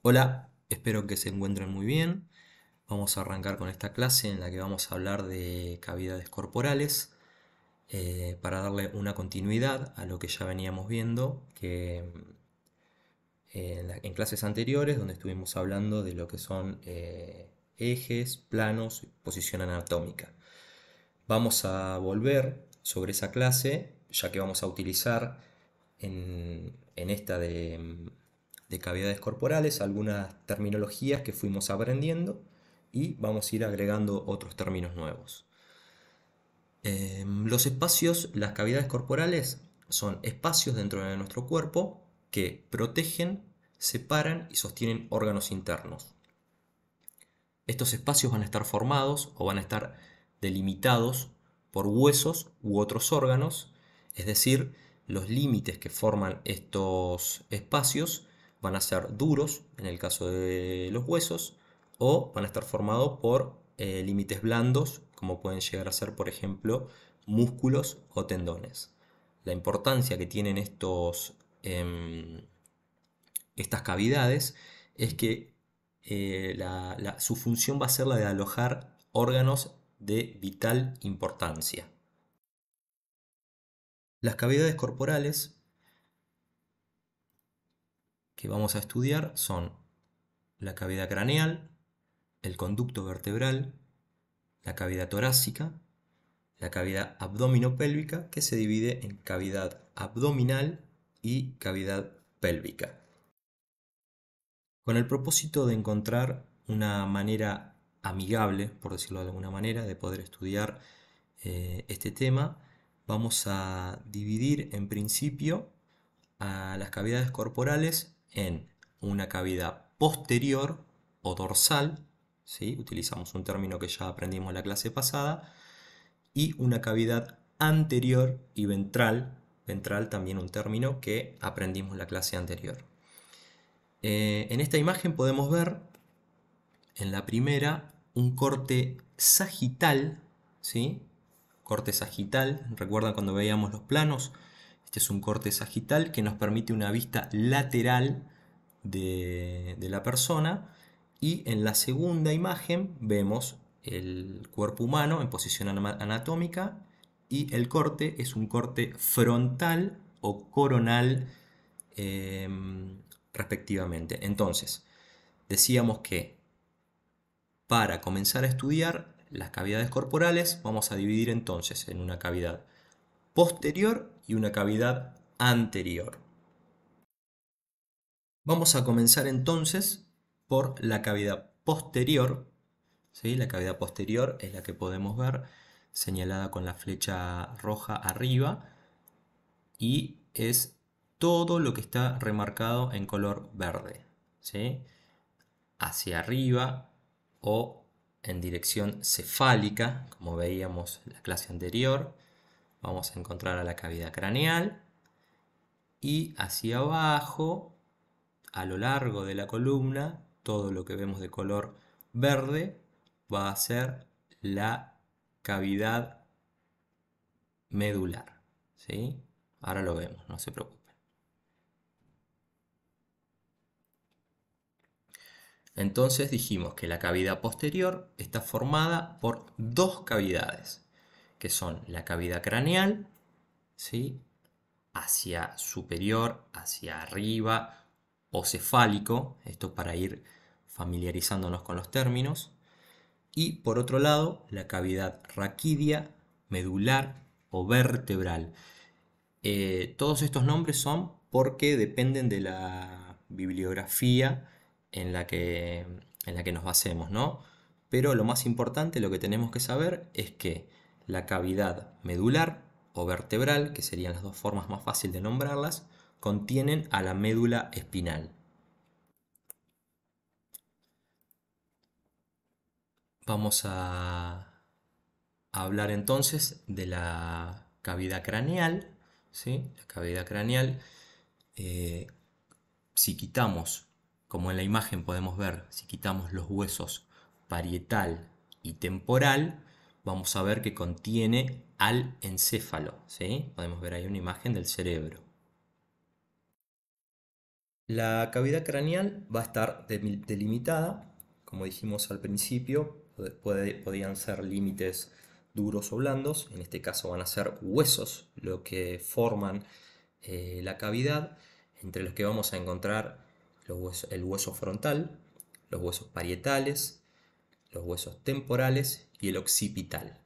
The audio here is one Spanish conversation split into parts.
Hola, espero que se encuentren muy bien. Vamos a arrancar con esta clase en la que vamos a hablar de cavidades corporales para darle una continuidad a lo que ya veníamos viendo en clases anteriores donde estuvimos hablando de lo que son ejes, planos, posición anatómica. Vamos a volver sobre esa clase ya que vamos a utilizar en esta de cavidades corporales algunas terminologías que fuimos aprendiendo y vamos a ir agregando otros términos nuevos. Los espacios, las cavidades corporales son espacios dentro de nuestro cuerpo que protegen, separan y sostienen órganos internos. Estos espacios van a estar formados o van a estar delimitados por huesos u otros órganos, es decir, los límites que forman estos espacios van a ser duros en el caso de los huesos o van a estar formados por límites blandos como pueden llegar a ser por ejemplo músculos o tendones. La importancia que tienen estas cavidades es que su función va a ser la de alojar órganos de vital importancia. Las cavidades corporales que vamos a estudiar son la cavidad craneal, el conducto vertebral, la cavidad torácica, la cavidad abdominopélvica, que se divide en cavidad abdominal y cavidad pélvica. Con el propósito de encontrar una manera amigable, por decirlo de alguna manera, de poder estudiar este tema, vamos a dividir en principio a las cavidades corporales en una cavidad posterior o dorsal, ¿sí? Utilizamos un término que ya aprendimos en la clase pasada, y una cavidad anterior y ventral, ventral también un término que aprendimos en la clase anterior. En esta imagen podemos ver en la primera un corte sagital, ¿sí? Corte sagital, ¿recuerdan cuando veíamos los planos? Este es un corte sagital que nos permite una vista lateral de la persona, y en la segunda imagen vemos el cuerpo humano en posición anatómica y el corte es un corte frontal o coronal respectivamente. Entonces, decíamos que para comenzar a estudiar las cavidades corporales vamos a dividir entonces en una cavidad posterior y una cavidad anterior. Vamos a comenzar entonces por la cavidad posterior, ¿sí? La cavidad posterior es la que podemos ver señalada con la flecha roja arriba y es todo lo que está remarcado en color verde, ¿sí? Hacia arriba o en dirección cefálica, como veíamos en la clase anterior, vamos a encontrar a la cavidad craneal, y hacia abajo, a lo largo de la columna, todo lo que vemos de color verde va a ser la cavidad medular, ¿sí? Ahora lo vemos, no se preocupen. Entonces dijimos que la cavidad posterior está formada por dos cavidades, que son la cavidad craneal, ¿sí? Hacia superior, hacia arriba o cefálico, esto para ir familiarizándonos con los términos, y por otro lado la cavidad raquídea, medular o vertebral. Todos estos nombres son porque dependen de la bibliografía en la que nos basemos, ¿no? Pero lo más importante, lo que tenemos que saber es que la cavidad medular o vertebral, que serían las dos formas más fáciles de nombrarlas, contienen a la médula espinal. Vamos a hablar entonces de la cavidad craneal, ¿sí? La cavidad craneal, eh, si quitamos, como en la imagen podemos ver, si quitamos los huesos parietal y temporal, vamos a ver que contiene al encéfalo, ¿sí? Podemos ver ahí una imagen del cerebro. La cavidad craneal va a estar delimitada, como dijimos al principio, podían ser límites duros o blandos, en este caso van a ser huesos lo que forman la cavidad, entre los que vamos a encontrar el hueso frontal, los huesos parietales, los huesos temporales y el occipital.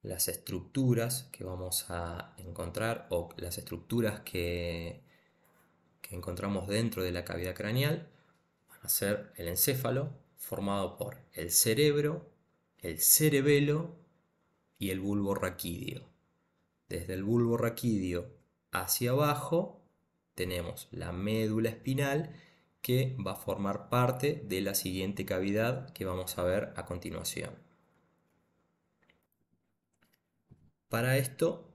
Las estructuras que vamos a encontrar o las estructuras que encontramos dentro de la cavidad craneal van a ser el encéfalo, formado por el cerebro, el cerebelo y el bulbo raquídeo. Desde el bulbo raquídeo hacia abajo tenemos la médula espinal, que va a formar parte de la siguiente cavidad que vamos a ver a continuación. Para esto,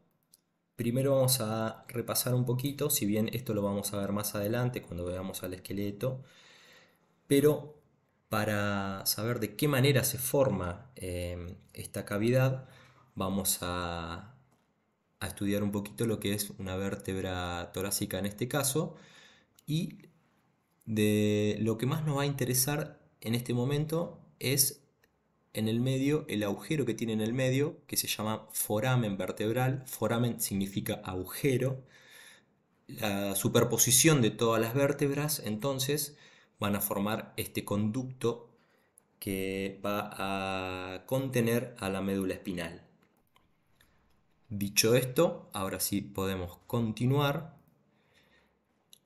primero vamos a repasar un poquito, si bien esto lo vamos a ver más adelante cuando veamos al esqueleto, pero para saber de qué manera se forma esta cavidad, vamos a estudiar un poquito lo que es una vértebra torácica en este caso, y de lo que más nos va a interesar en este momento es en el medio, el agujero que tiene en el medio, que se llama foramen vertebral. Foramen significa agujero. La superposición de todas las vértebras entonces van a formar este conducto que va a contener a la médula espinal. Dicho esto, ahora sí podemos continuar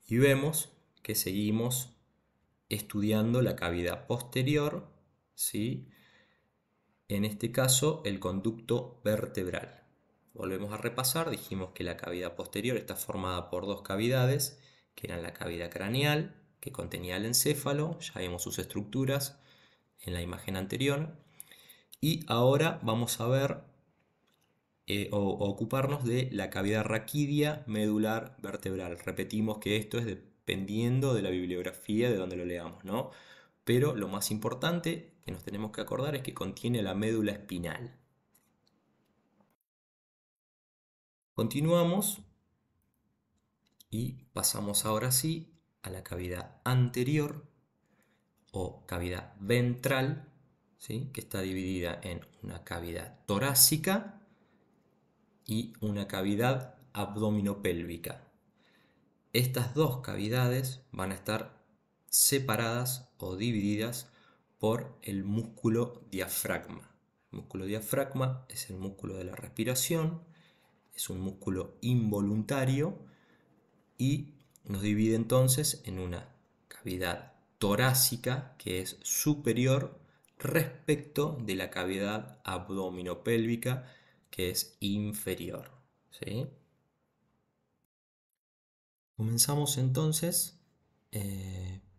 y vemos que seguimos estudiando la cavidad posterior, ¿sí? En este caso el conducto vertebral. Volvemos a repasar, dijimos que la cavidad posterior está formada por dos cavidades, que eran la cavidad craneal, que contenía el encéfalo, ya vimos sus estructuras en la imagen anterior, y ahora vamos a ver o ocuparnos de la cavidad raquídea medular vertebral. Repetimos que esto es dependiendo de la bibliografía de donde lo leamos, ¿no? Pero lo más importante que nos tenemos que acordar es que contiene la médula espinal. Continuamos y pasamos ahora sí a la cavidad anterior o cavidad ventral, ¿sí? Que está dividida en una cavidad torácica y una cavidad abdominopélvica. Estas dos cavidades van a estar separadas o divididas por el músculo diafragma. El músculo diafragma es el músculo de la respiración, es un músculo involuntario y nos divide entonces en una cavidad torácica que es superior respecto de la cavidad abdominopélvica que es inferior, ¿sí? Comenzamos entonces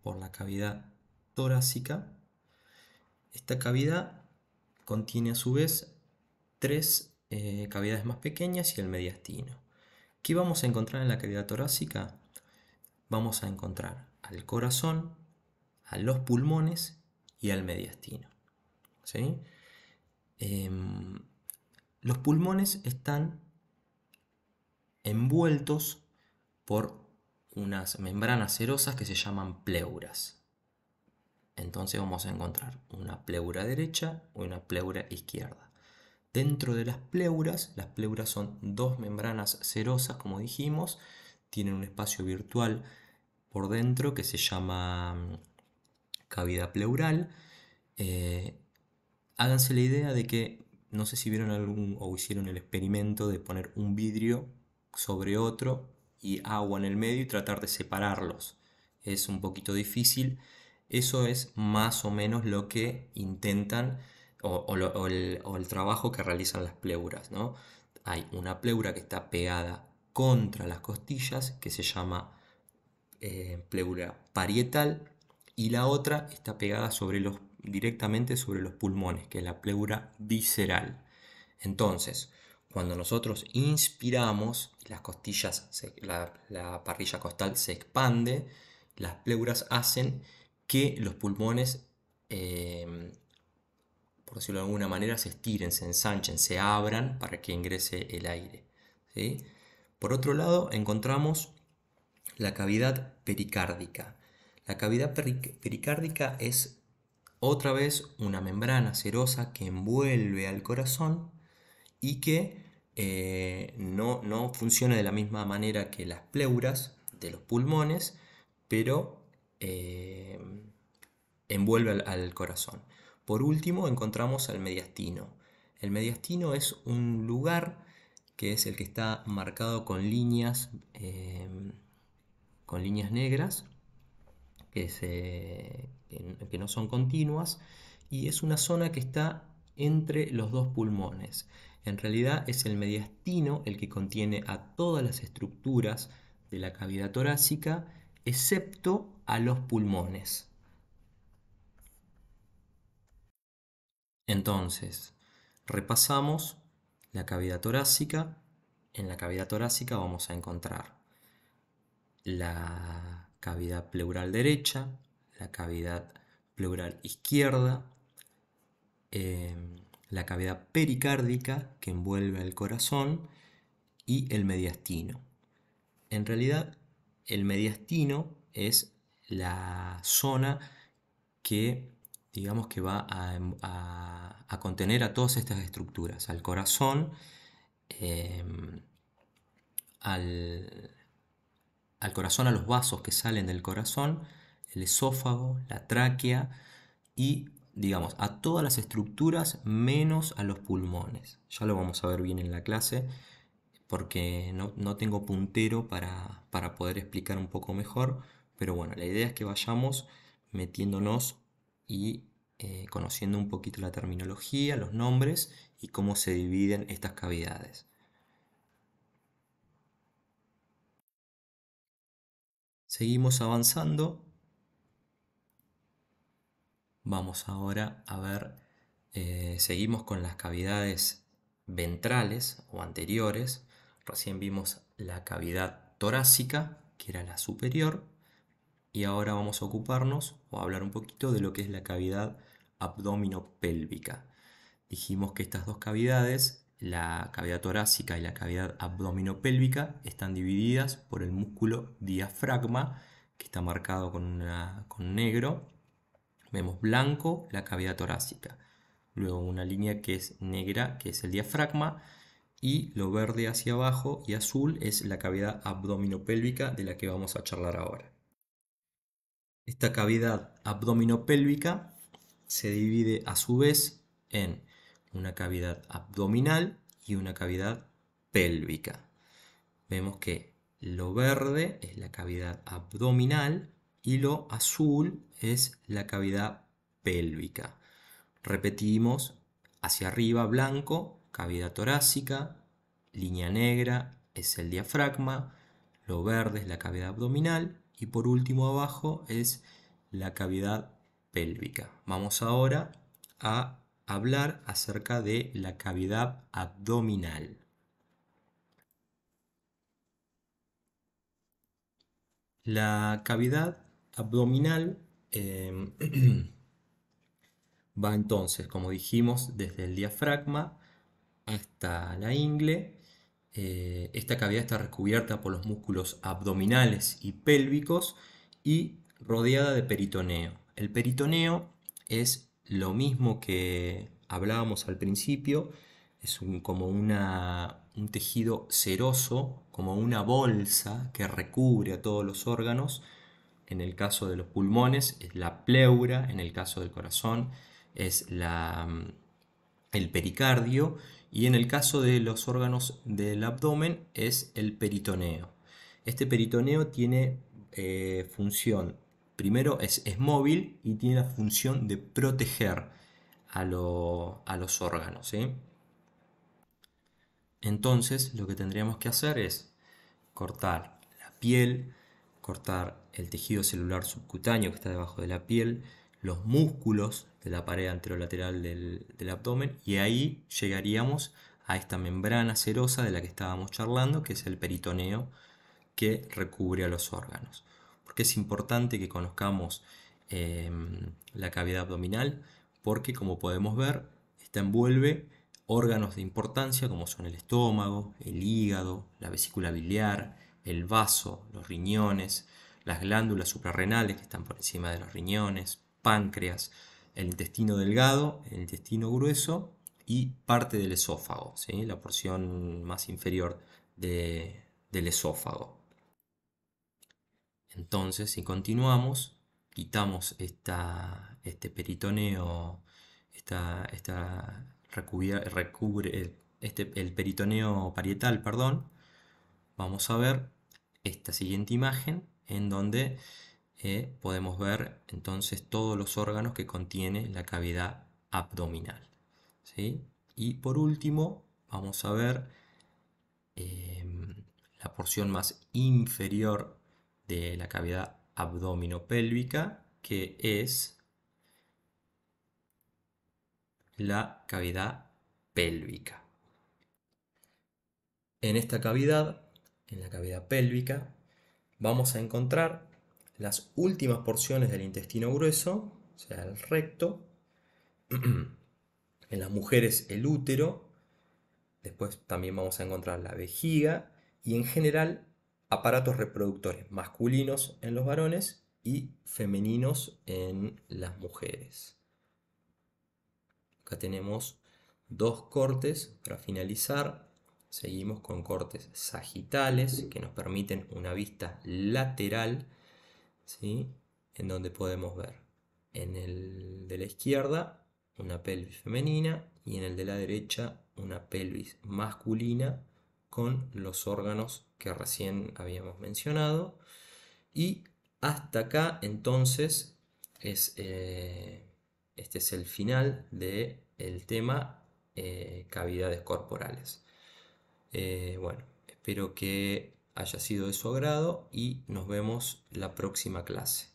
por la cavidad torácica. Esta cavidad contiene a su vez tres cavidades más pequeñas y el mediastino. ¿Qué vamos a encontrar en la cavidad torácica? Vamos a encontrar al corazón, a los pulmones y al mediastino, ¿sí? Los pulmones están envueltos por unas membranas serosas que se llaman pleuras. Entonces vamos a encontrar una pleura derecha y una pleura izquierda. Dentro de las pleuras son dos membranas serosas, como dijimos, tienen un espacio virtual por dentro que se llama cavidad pleural. Háganse la idea de que, no sé si vieron o hicieron el experimento de poner un vidrio sobre otro y agua en el medio y tratar de separarlos. Es un poquito difícil. Eso es más o menos lo que intentan o el trabajo que realizan las pleuras, ¿no? Hay una pleura que está pegada contra las costillas que se llama pleura parietal y la otra está pegada directamente sobre los pulmones, que es la pleura visceral. Entonces, cuando nosotros inspiramos, las costillas, la parrilla costal se expande, las pleuras hacen que los pulmones, por decirlo de alguna manera, se estiren, se ensanchen, se abran para que ingrese el aire, ¿sí? Por otro lado, encontramos la cavidad pericárdica. La cavidad pericárdica es otra vez una membrana serosa que envuelve al corazón y que no funciona de la misma manera que las pleuras de los pulmones, pero envuelve al corazón. Por último, encontramos al mediastino. El mediastino es un lugar que es el que está marcado con líneas negras que no son continuas, y es una zona que está entre los dos pulmones. En realidad es el mediastino el que contiene a todas las estructuras de la cavidad torácica, excepto a los pulmones. Entonces, repasamos la cavidad torácica. En la cavidad torácica vamos a encontrar la cavidad pleural derecha, la cavidad pleural izquierda, la cavidad pericárdica que envuelve al corazón y el mediastino. En realidad, el mediastino es la zona que, digamos, que va a contener a todas estas estructuras, al corazón, al corazón, a los vasos que salen del corazón, el esófago, la tráquea y, digamos, a todas las estructuras menos a los pulmones. Ya lo vamos a ver bien en la clase porque no tengo puntero para poder explicar un poco mejor, pero bueno, la idea es que vayamos metiéndonos y conociendo un poquito la terminología, los nombres y cómo se dividen estas cavidades. Seguimos avanzando. Vamos ahora a ver, seguimos con las cavidades ventrales o anteriores. Recién vimos la cavidad torácica, que era la superior, y ahora vamos a ocuparnos o a hablar un poquito de lo que es la cavidad abdominopélvica. Dijimos que estas dos cavidades, la cavidad torácica y la cavidad abdominopélvica, están divididas por el músculo diafragma, que está marcado con negro. Vemos blanco la cavidad torácica, luego una línea que es negra, que es el diafragma, y lo verde hacia abajo y azul es la cavidad abdominopélvica de la que vamos a charlar ahora. Esta cavidad abdominopélvica se divide a su vez en una cavidad abdominal y una cavidad pélvica. Vemos que lo verde es la cavidad abdominal y lo azul es la cavidad pélvica. Repetimos, hacia arriba blanco, cavidad torácica, línea negra es el diafragma, lo verde es la cavidad abdominal y por último abajo es la cavidad pélvica. Vamos ahora a hablar acerca de la cavidad abdominal. La cavidad abdominal va entonces, como dijimos, desde el diafragma hasta la ingle. Esta cavidad está recubierta por los músculos abdominales y pélvicos y rodeada de peritoneo. El peritoneo es lo mismo que hablábamos al principio, es como un tejido seroso, como una bolsa que recubre a todos los órganos. En el caso de los pulmones es la pleura, en el caso del corazón es el pericardio y en el caso de los órganos del abdomen es el peritoneo. Este peritoneo tiene función, primero es móvil y tiene la función de proteger a los órganos, ¿sí? Entonces lo que tendríamos que hacer es cortar la piel, cortar el tejido celular subcutáneo que está debajo de la piel, los músculos de la pared anterolateral del abdomen y ahí llegaríamos a esta membrana serosa de la que estábamos charlando, que es el peritoneo que recubre a los órganos. Porque es importante que conozcamos la cavidad abdominal, porque como podemos ver, esta envuelve órganos de importancia como son el estómago, el hígado, la vesícula biliar, el vaso, los riñones, las glándulas suprarrenales que están por encima de los riñones, páncreas, el intestino delgado, el intestino grueso y parte del esófago, ¿sí? La porción más inferior del esófago. Entonces, si continuamos, quitamos este peritoneo, recubre el peritoneo parietal, perdón, vamos a ver esta siguiente imagen en donde podemos ver entonces todos los órganos que contiene la cavidad abdominal, ¿sí? Y por último, vamos a ver la porción más inferior de la cavidad abdominopélvica, que es la cavidad pélvica. En esta cavidad, en la cavidad pélvica, vamos a encontrar las últimas porciones del intestino grueso, o sea, el recto, en las mujeres el útero, después también vamos a encontrar la vejiga y en general aparatos reproductores masculinos en los varones y femeninos en las mujeres. Acá tenemos dos cortes para finalizar. Seguimos con cortes sagitales que nos permiten una vista lateral, ¿sí? En donde podemos ver en el de la izquierda una pelvis femenina y en el de la derecha una pelvis masculina con los órganos que recién habíamos mencionado. Y hasta acá entonces este es el final del tema cavidades corporales. Bueno, espero que haya sido de su agrado y nos vemos la próxima clase.